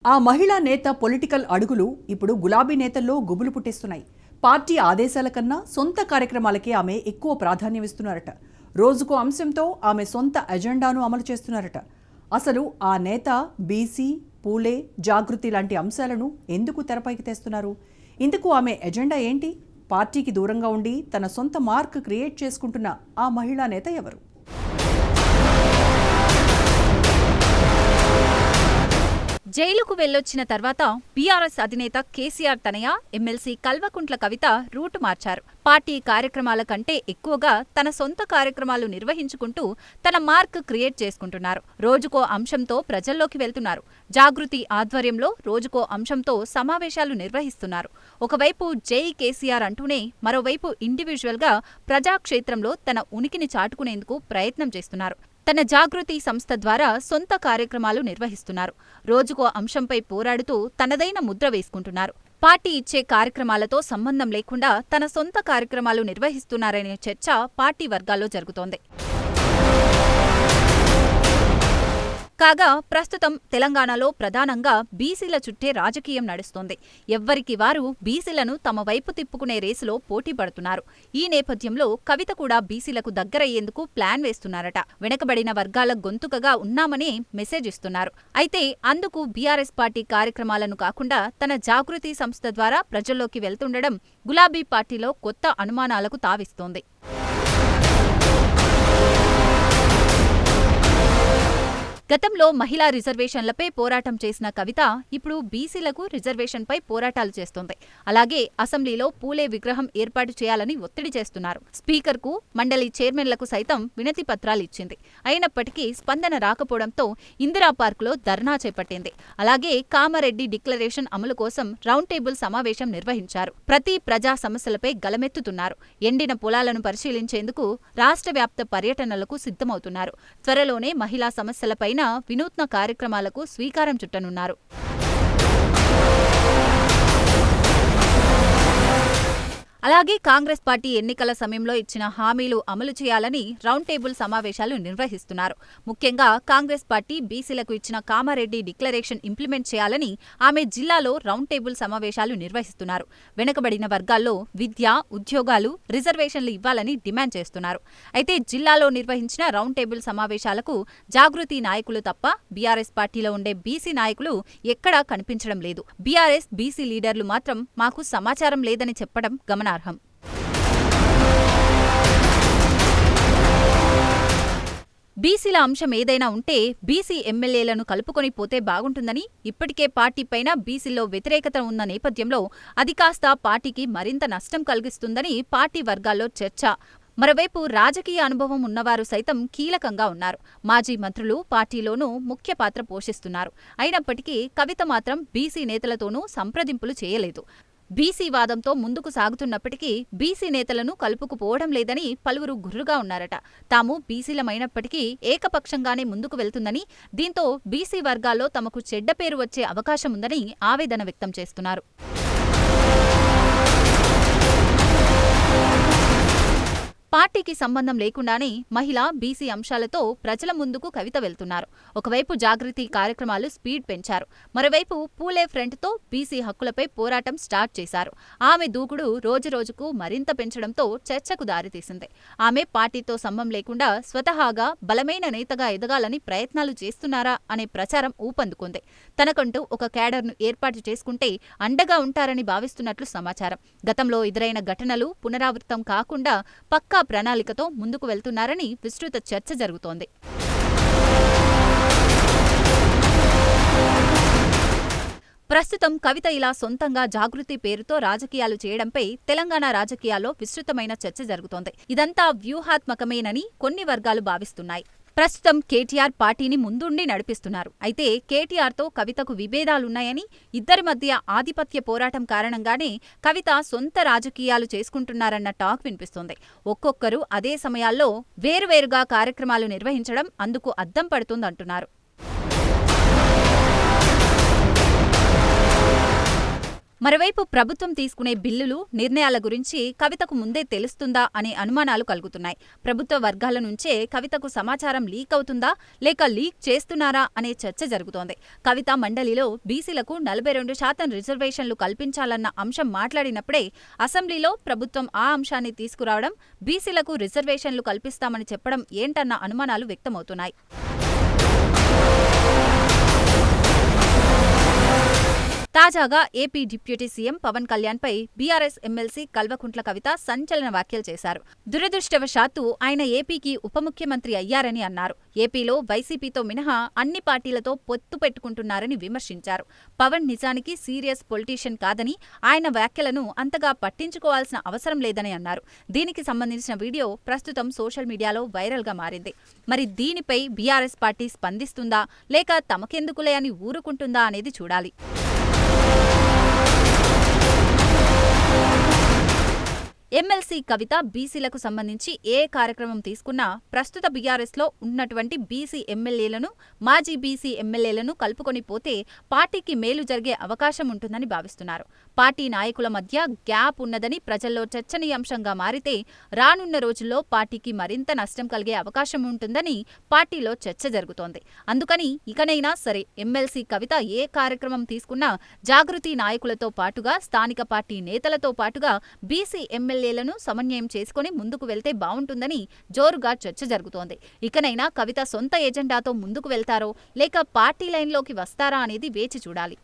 ఆ మహిళా నేత పొలిటికల్ అడుగులు ఇప్పుడు గులాబీ నేతల్లో గుబులు పుట్టిస్తున్నాయి. పార్టీ ఆదేశాల కన్నా సొంత కార్యక్రమాలకే ఆమె ఎక్కువ ప్రాధాన్యమిస్తున్నారట. రోజుకో అంశంతో ఆమె సొంత ఎజెండాను అమలు చేస్తున్నారట. అసలు ఆ నేత బీసీ, పూలే, జాగృతి లాంటి అంశాలను ఎందుకు తెరపైకి తెస్తున్నారు? ఇందుకు ఆమె ఎజెండా ఏంటి? పార్టీకి దూరంగా ఉండి తన సొంత మార్క్ క్రియేట్ చేసుకుంటున్న ఆ మహిళా నేత ఎవరు? జైలుకు వెళ్లొచ్చిన తర్వాత బీఆర్ఎస్ అధినేత కేసీఆర్ తనయ ఎమ్మెల్సీ కల్వకుంట్ల కవిత రూటు మార్చారు. పార్టీ కార్యక్రమాల కంటే ఎక్కువగా తన సొంత కార్యక్రమాలు నిర్వహించుకుంటూ తన మార్క్ క్రియేట్ చేసుకుంటున్నారు. రోజుకో అంశంతో ప్రజల్లోకి వెళ్తున్నారు. జాగృతి ఆధ్వర్యంలో రోజుకో అంశంతో సమావేశాలు నిర్వహిస్తున్నారు. ఒకవైపు జై కేసీఆర్ అంటూనే మరోవైపు ఇండివిజువల్గా ప్రజాక్షేత్రంలో తన ఉనికిని చాటుకునేందుకు ప్రయత్నం చేస్తున్నారు. తన జాగృతి సంస్థ ద్వారా సొంత కార్యక్రమాలు నిర్వహిస్తున్నారు. రోజుకో అంశంపై పోరాడుతూ తనదైన ముద్ర వేసుకుంటున్నారు. పార్టీ ఇచ్చే కార్యక్రమాలతో సంబంధం లేకుండా తన సొంత కార్యక్రమాలు నిర్వహిస్తున్నారనే చర్చ పార్టీ వర్గాల్లో జరుగుతోంది. కాగా ప్రస్తుతం తెలంగాణలో ప్రధానంగా బీసీల చుట్టే రాజకీయం నడుస్తోంది. ఎవ్వరికి వారు బీసీలను తమ వైపు తిప్పుకునే రేసులో పోటీ పడుతున్నారు. ఈ నేపథ్యంలో కవిత కూడా బీసీలకు దగ్గరయ్యేందుకు ప్లాన్ వేస్తున్నారట. వెనకబడిన వర్గాల గొంతుకగా ఉన్నామని మెసేజ్ ఇస్తున్నారు. అయితే అందుకు బీఆర్ఎస్ పార్టీ కార్యక్రమాలను కాకుండా తన జాగృతి సంస్థ ద్వారా ప్రజల్లోకి వెళ్తుండడం గులాబీ పార్టీలో కొత్త అనుమానాలకు తావిస్తోంది. గతంలో మహిళా రిజర్వేషన్లపై పోరాటం చేసిన కవిత ఇప్పుడు బీసీలకు రిజర్వేషన్పై పోరాటాలు చేస్తోంది. అలాగే అసెంబ్లీలో పూలే విగ్రహం ఏర్పాటు చేయాలని ఒత్తిడి చేస్తున్నారు. స్పీకర్కు, మండలి చైర్మన్లకు సైతం వినతి పత్రాలు ఇచ్చింది. అయినప్పటికీ స్పందన రాకపోవడంతో ఇందిరా పార్కులో ధర్నా చేపట్టింది. అలాగే కామారెడ్డి డిక్లరేషన్ అమలు కోసం రౌండ్ టేబుల్ సమావేశం నిర్వహించారు. ప్రతి ప్రజా సమస్యలపై గలమెత్తుతున్నారు. ఎండిన పొలాలను పరిశీలించేందుకు రాష్ట్ర వ్యాప్త పర్యటనలకు సిద్ధమవుతున్నారు. త్వరలోనే మహిళా సమస్యలపై వినూత్న కార్యక్రమాలకు శ్రీకారం చుట్టనున్నారు. అలాగే కాంగ్రెస్ పార్టీ ఎన్నికల సమయంలో ఇచ్చిన హామీలు అమలు చేయాలని రౌండ్ టేబుల్ సమావేశాలు నిర్వహిస్తున్నారు. ముఖ్యంగా కాంగ్రెస్ పార్టీ బీసీలకు ఇచ్చిన కామారెడ్డి డిక్లరేషన్ ఇంప్లిమెంట్ చేయాలని ఆమె జిల్లాలో రౌండ్ టేబుల్ సమావేశాలు నిర్వహిస్తున్నారు. వెనుకబడిన వర్గాల్లో విద్య, ఉద్యోగాలు, రిజర్వేషన్లు ఇవ్వాలని డిమాండ్ చేస్తున్నారు. అయితే జిల్లాలో నిర్వహించిన రౌండ్ టేబుల్ సమావేశాలకు జాగృతి నాయకులు తప్ప బీఆర్ఎస్ పార్టీలో ఉండే బీసీ నాయకులు ఎక్కడా కనిపించడం లేదు. బీఆర్ఎస్ బీసీ లీడర్లు మాత్రం మాకు సమాచారం లేదని చెప్పడం గమనార్హం. బీసీల అంశం ఏదైనా ఉంటే బీసీ ఎమ్మెల్యేలను కలుపుకొని పోతే బాగుంటుందని, ఇప్పటికే పార్టీపైన బీసీల్లో వ్యతిరేకత ఉన్న నేపథ్యంలో అది కాస్త పార్టీకి మరింత నష్టం కలిగిస్తుందని పార్టీ వర్గాల్లో చర్చ. మరోవైపు రాజకీయ అనుభవం ఉన్నవారు సైతం కీలకంగా ఉన్నారు. మాజీ మంత్రులు పార్టీలోనూ ముఖ్య పాత్ర పోషిస్తున్నారు. అయినప్పటికీ కవిత మాత్రం బీసీ నేతలతోనూ సంప్రదింపులు చేయలేదు. బీసీ వాదంతో ముందుకు సాగుతున్నప్పటికీ బీసీ నేతలను కలుపుకుపోవడం లేదని పలువురు గుర్రుగా ఉన్నారట. తాము బీసీలమైనప్పటికీ ఏకపక్షంగానే ముందుకు వెళ్తుందని, దీంతో బీసీ వర్గాల్లో తమకు చెడ్డ పేరు వచ్చే అవకాశం ఉందని ఆవేదన వ్యక్తం చేస్తున్నారు. పార్టీకి సంబంధం లేకుండానే మహిళా, బీసీ అంశాలతో ప్రజల ముందుకు కవిత వెళ్తున్నారు. ఒకవైపు జాగృతి కార్యక్రమాలు స్పీడ్ పెంచారు. మరోవైపు పూలే ఫ్రంట్తో బీసీ హక్కులపై పోరాటం స్టార్ట్ చేశారు. ఆమె దూకుడు రోజురోజుకు మరింత పెంచడంతో చర్చకు దారితీసింది. ఆమె పార్టీతో సంబంధం లేకుండా స్వతహాగా బలమైన నేతగా ఎదగాలని ప్రయత్నాలు చేస్తున్నారా అనే ప్రచారం ఊపందుకుంది. తనకంటూ ఒక క్యాడర్ను ఏర్పాటు చేసుకుంటే అండగా ఉంటారని భావిస్తున్నట్లు సమాచారం. గతంలో ఎదురైన ఘటనలు పునరావృతం కాకుండా పక్కా ప్రణాళికతో ముందుకు వెళ్తున్నారని విస్తృత చర్చ జరుగుతోంది. ప్రస్తుతం కవిత ఇలా సొంతంగా జాగృతి పేరుతో రాజకీయాలు చేయడంపై తెలంగాణ రాజకీయాల్లో విస్తృతమైన చర్చ జరుగుతోంది. ఇదంతా వ్యూహాత్మకమేనని కొన్ని వర్గాలు భావిస్తున్నాయి. ప్రస్తుతం కేటీఆర్ పార్టీని ముందుండి నడిపిస్తున్నారు. అయితే కేటీఆర్తో కవితకు విభేదాలున్నాయని, ఇద్దరి మధ్య ఆధిపత్య పోరాటం కారణంగానే కవిత సొంత రాజకీయాలు చేసుకుంటున్నారన్న టాక్ వినిపిస్తోంది. ఒక్కొక్కరు అదే సమయాల్లో వేరువేరుగా కార్యక్రమాలు నిర్వహించడం అందుకు అద్దం పడుతుందంటున్నారు. మరోవైపు ప్రభుత్వం తీసుకునే బిల్లులు, నిర్ణయాల గురించి కవితకు ముందే తెలుస్తుందా అనే అనుమానాలు కలుగుతున్నాయి. ప్రభుత్వ వర్గాల నుంచే కవితకు సమాచారం లీక్ అవుతుందా లేక లీక్ చేస్తున్నారా అనే చర్చ జరుగుతోంది. కవిత మండలిలో బీసీలకు 42% రిజర్వేషన్లు కల్పించాలన్న అంశం మాట్లాడినప్పుడే అసెంబ్లీలో ప్రభుత్వం ఆ అంశాన్ని తీసుకురావడం, బీసీలకు రిజర్వేషన్లు కల్పిస్తామని చెప్పడం ఏంటన్న అనుమానాలు వ్యక్తమవుతున్నాయి. తాజాగా ఏపీ డిప్యూటీ సీఎం పవన్ కళ్యాణ్పై బీఆర్ఎస్ ఎమ్మెల్సీ కల్వకుంట్ల కవిత సంచలన వ్యాఖ్యలు చేశారు. దురదృష్టవశాత్తు ఆయన ఏపీకి ఉప ముఖ్యమంత్రి అయ్యారని అన్నారు. ఏపీలో వైసీపీతో మినహా అన్ని పార్టీలతో పొత్తు పెట్టుకుంటున్నారని విమర్శించారు. పవన్ నిజానికి సీరియస్ పొలిటీషియన్ కాదని, ఆయన వ్యాఖ్యలను అంతగా పట్టించుకోవాల్సిన అవసరం లేదని అన్నారు. దీనికి సంబంధించిన వీడియో ప్రస్తుతం సోషల్ మీడియాలో వైరల్గా మారింది. మరి దీనిపై బీఆర్ఎస్ పార్టీ స్పందిస్తుందా లేక తమకెందుకులే అని ఊరుకుంటుందా అనేది చూడాలి. ఎమ్మెల్సీ కవిత బీసీలకు సంబంధించి ఏ కార్యక్రమం తీసుకున్నా ప్రస్తుత బీఆర్ఎస్లో ఉన్నటువంటి బీసీ ఎమ్మెల్యేలను, మాజీ బీసీ ఎమ్మెల్యేలను కలుపుకొని పోతే పార్టీకి మేలు జరిగే అవకాశం ఉంటుందని భావిస్తున్నారు. పార్టీ నాయకుల మధ్య గ్యాప్ ఉన్నదని ప్రజల్లో చర్చనీయాంశంగా మారితే రానున్న రోజుల్లో పార్టీకి మరింత నష్టం కలిగే అవకాశం ఉంటుందని పార్టీలో చర్చ జరుగుతోంది. అందుకని ఇకనైనా సరే ఎమ్మెల్సీ కవిత ఏ కార్యక్రమం తీసుకున్నా జాగృతి నాయకులతో పాటుగా, స్థానిక పార్టీ నేతలతో పాటుగా బీసీ ఎమ్మెల్యేలను సమన్వయం చేసుకుని ముందుకు వెళ్తే బావుంటుందని జోరుగా చర్చ జరుగుతోంది. ఇకనైనా కవిత సొంత ఎజెండాతో ముందుకు వెళ్తారో లేక పార్టీ లైన్లోకి వస్తారా అనేది వేచి చూడాలి.